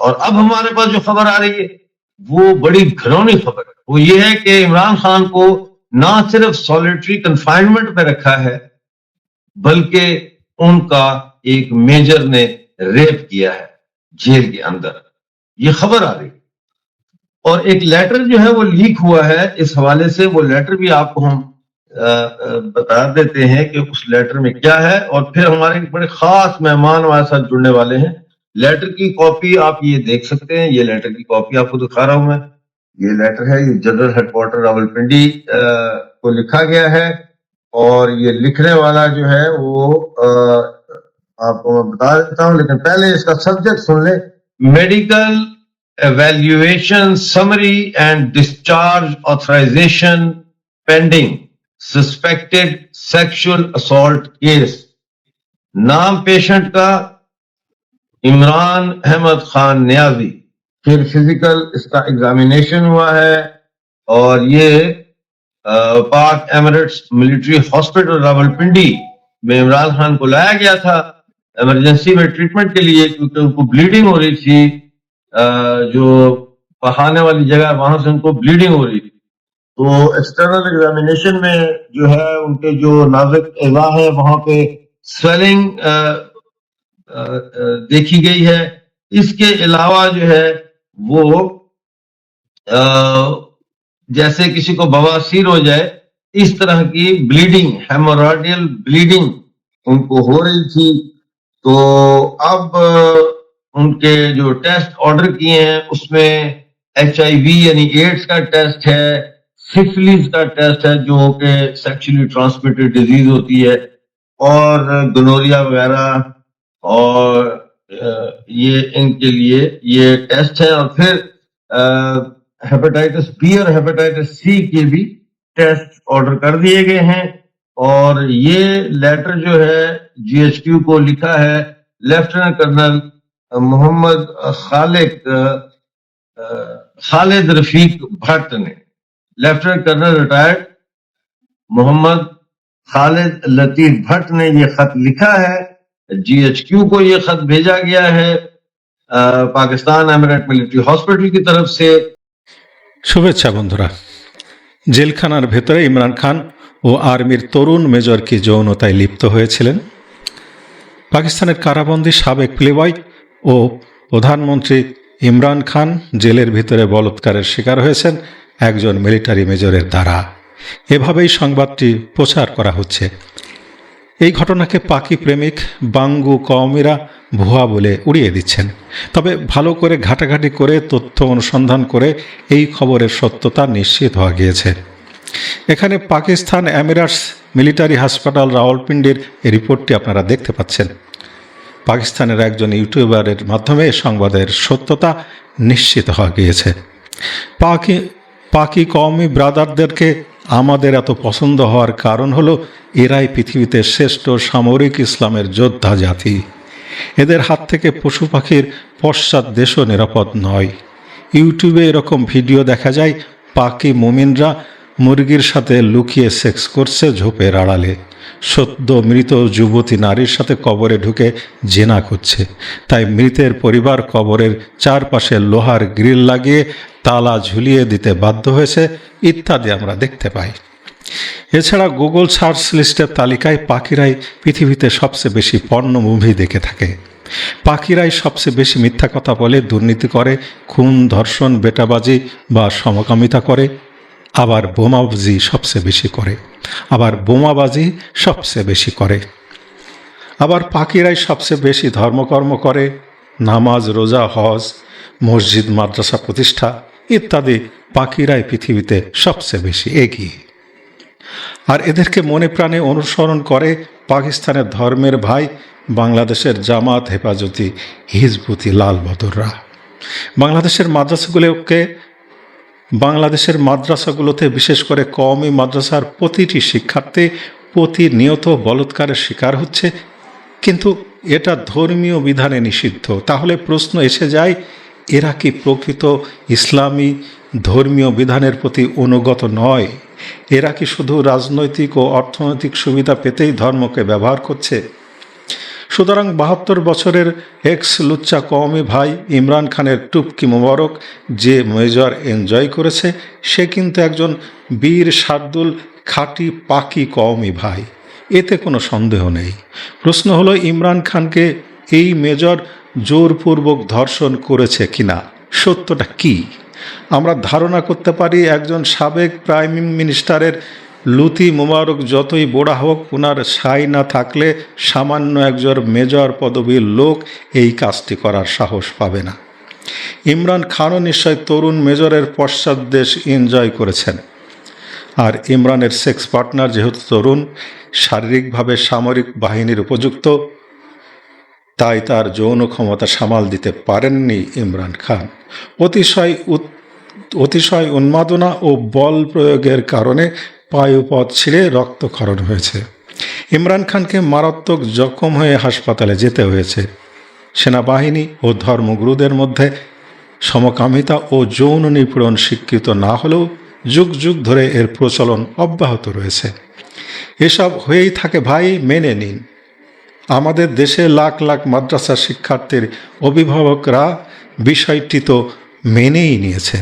اور اب ہمارے پاس جو خبر آ رہی ہے وہ بڑی گھنونی خبر ہے. وہ یہ ہے کہ عمران خان کو نہ صرف سولیٹری کنفائنمنٹ پہ رکھا ہے بلکہ ان کا ایک میجر نے ریپ کیا ہے جیل کے اندر. یہ خبر آ رہی ہے. اور ایک لیٹر جو ہے وہ لیک ہوا ہے اس حوالے سے. وہ لیٹر بھی آپ کو ہم بتا دیتے ہیں کہ اس لیٹر میں کیا ہے, اور پھر ہمارے بڑے خاص مہمان ہمارے ساتھ جڑنے والے ہیں. لیٹر کی کاپی آپ یہ دیکھ سکتے ہیں. یہ لیٹر کی کاپی آپ کو دکھا رہا ہوں میں. یہ لیٹر ہے, یہ جنرل ہیڈ کوارٹر راولپنڈی کو لکھا گیا ہے. اور یہ لکھنے والا جو ہے وہ آپ کو میں بتا دیتا ہوں, لیکن پہلے اس کا سبجیکٹ سن لیں. میڈیکل ایویلویشن سمری اینڈ ڈسچارج آتھرائزیشن پینڈنگ سسپیکٹڈ سیکشل اسالٹ کیس. نام پیشنٹ کا عمران احمد خان نیازی. پھر فزیکل اس کا ایگزامینیشن ہوا ہے, اور یہ پاک ایمریٹس ملٹری ہاسپٹل راولپنڈی میں عمران خان کو لایا گیا تھا ایمرجنسی میں ٹریٹمنٹ کے لیے, کیونکہ ان کو بلیڈنگ ہو رہی تھی. جو پہانے والی جگہ وہاں سے ان کو بلیڈنگ ہو رہی تھی. تو ایکسٹرنل ایگزامینیشن میں جو ہے ان کے جو نازک اعضاء ہے وہاں پہ سویلنگ دیکھی گئی ہے. اس کے علاوہ جو ہے وہ جیسے کسی کو بواسیر ہو جائے اس طرح کی بلیڈنگ, ہیمورائڈل بلیڈنگ ان کو ہو رہی تھی. تو اب ان کے جو ٹیسٹ آرڈر کیے ہیں اس میں HIV یعنی ایڈز کا ٹیسٹ ہے, سفلس کا ٹیسٹ ہے جو کہ سیکشلی ٹرانسمیٹڈ ڈیزیز ہوتی ہے, اور گنوریا وغیرہ, اور یہ ان کے لیے یہ ٹیسٹ ہے. اور پھر ہیپاٹائٹس B اور ہیپاٹائٹس C کے بھی ٹیسٹ آرڈر کر دیے گئے ہیں. اور یہ لیٹر جو ہے GHQ کو لکھا ہے لیفٹیننٹ کرنل محمد خالد رفیق بھٹ نے. لیفٹیننٹ کرنل ریٹائرڈ محمد خالد لطیف بھٹ نے یہ خط لکھا ہے. GHQ کو یہ خط بھیجا گیا ہے Pakistan Emirate military hospital की तरफ से. শুভেচ্ছা বন্ধুরা। জেলখানার ভেতরে ইমরান খান ও আর্মির তরুণ মেজর কি যৌনতায় লিপ্ত হয়েছিলেন? পাকিস্তানের কারাবন্দী সাবেক প্লেবয় ও প্রধানমন্ত্রী ইমরান খান জেলের ভিতরে বলৎকারের শিকার হয়েছেন একজন মিলিটারি মেজরের দ্বারা। এভাবেই সংবাদটি প্রচার করা হচ্ছে। এই ঘটনাকে পাকি প্রেমিক বাঙ্গু কওমিরা ভুয়া বলে উড়িয়ে দিচ্ছেন। তবে ভালো করে ঘাটাঘাটি করে তথ্য অনুসন্ধান করে এই খবরের সত্যতা নিশ্চিত হওয়া গিয়েছে। এখানে পাকিস্তান এমিরেটস মিলিটারি হাসপাতাল রাওয়ালপিন্ডির এই রিপোর্টটি আপনারা দেখতে পাচ্ছেন। পাকিস্তানের একজন ইউটিউবারের মাধ্যমে সংবাদের সত্যতা নিশ্চিত হওয়া গিয়েছে। পাকি কওমি ব্রাদারদেরকে আমাদের এত পছন্দ হওয়ার কারণ হলো এরাই পৃথিবীতে শ্রেষ্ঠ সামরিক ইসলামের যোদ্ধা জাতি। এদের হাত থেকে পশু পাখির পশ্চাৎ দেশও নিরাপদ নয়। ইউটিউবে এরকম ভিডিও দেখা যায়, পাকি মুমিনরা মুরগির সাথে লুকিয়ে সেক্স করছে ঝোপের আড়ালে, সদ্য মৃত যুবতী নারীর সাথে কবরে ঢুকে জেনা করছে। তাই মৃতের পরিবার কবরের চারপাশে লোহার গ্রিল লাগিয়ে তালা ঝুলিয়ে দিতে বাধ্য হয়েছে ইত্যাদি আমরা দেখতে পাই। এছাড়া গুগল সার্চ লিস্টের তালিকায় পাখিরাই পৃথিবীতে সবচেয়ে বেশি পর্ন মুভি দেখে থাকে। পাখিরাই সবচেয়ে বেশি মিথ্যা কথা বলে, দুর্নীতি করে, খুন, ধর্ষণ, বেটাবাজি বা সমকামিতা করে, আবার বোমাবাজি সবচেয়ে বেশি করে। আবার পাখিরাই সবচেয়ে বেশি ধর্মকর্ম করে, নামাজ, রোজা, হজ, মসজিদ, মাদ্রাসা প্রতিষ্ঠা ইত্যাদি পাখিরাই পৃথিবীতে সবচেয়ে বেশি এগিয়ে। আর এদেরকে মনে প্রাণে অনুসরণ করে পাকিস্তানের ধর্মের ভাই বাংলাদেশের জামাত, হেফাজতি, হিজবুতি, লাল বদররা। বাংলাদেশের মাদ্রাসাগুলোতে বিশেষ করে কওমি মাদ্রাসার প্রতিটি শিক্ষার্থী প্রতিনিয়ত বলৎকারের শিকার হচ্ছে, কিন্তু এটা ধর্মীয় বিধানে নিষিদ্ধ। তাহলে প্রশ্ন এসে যায়, এরা কি প্রকৃত ইসলামী ধর্মীয় বিধানের প্রতি অনুগত নয়? এরা কি শুধু রাজনৈতিক ও অর্থনৈতিক সুবিধা পেতেই ধর্মকে ব্যবহার করছে? সুতরাং 72 বছরের এক্স লুচ্চা কওমি ভাই ইমরান খানের টুপকি মোবারক যে মেজর এনজয় করেছে, সে কিন্তু একজন বীর শার্দুল খাঁটি পাকি কওমি ভাই, এতে কোনো সন্দেহ নেই। প্রশ্ন হলো, ইমরান খানকে এই মেজর জোরপূর্বক ধর্ষণ করেছে কিনা, সত্যটা কি? আমরা ধারণা করতে পারি একজন সাবেক প্রাইম মিনিস্টারের লুতি মোবারক যতই বোড়া হোক, ওনার সাই না থাকলে সামান্য একজন মেজর পদবীর লোক এই কাজটি করার সাহস পাবে না। ইমরান খানও নিশ্চয় তরুণ মেজরের পশ্চাৎদেশ এনজয় করেছেন। আর ইমরানের সেক্স পার্টনার যেহেতু তরুণ, শারীরিকভাবে সামরিক বাহিনীর উপযুক্ত, তাই তার যৌন ক্ষমতা সামাল দিতে পারেননি ইমরান খান। অতিশয় উন্মাদনা ও বল প্রয়োগের কারণে পায়ুপথ ছিঁড়ে রক্তক্ষরণ হয়েছে। ইমরান খানকে মারাত্মক জখম হয়ে হাসপাতালে যেতে হয়েছে। সেনাবাহিনী ও ধর্মগুরুদের মধ্যে সমকামিতা ও যৌন নিপীড়ন স্বীকৃত না হলেও যুগ যুগ ধরে এর প্রচলন অব্যাহত রয়েছে। এসব হয়েই থাকে ভাই, মেনে নিন। আমাদের দেশে লাখ লাখ মাদ্রাসা শিক্ষার্থীর অভিভাবকরা বিষয়টি তো মেনেই নিয়েছে।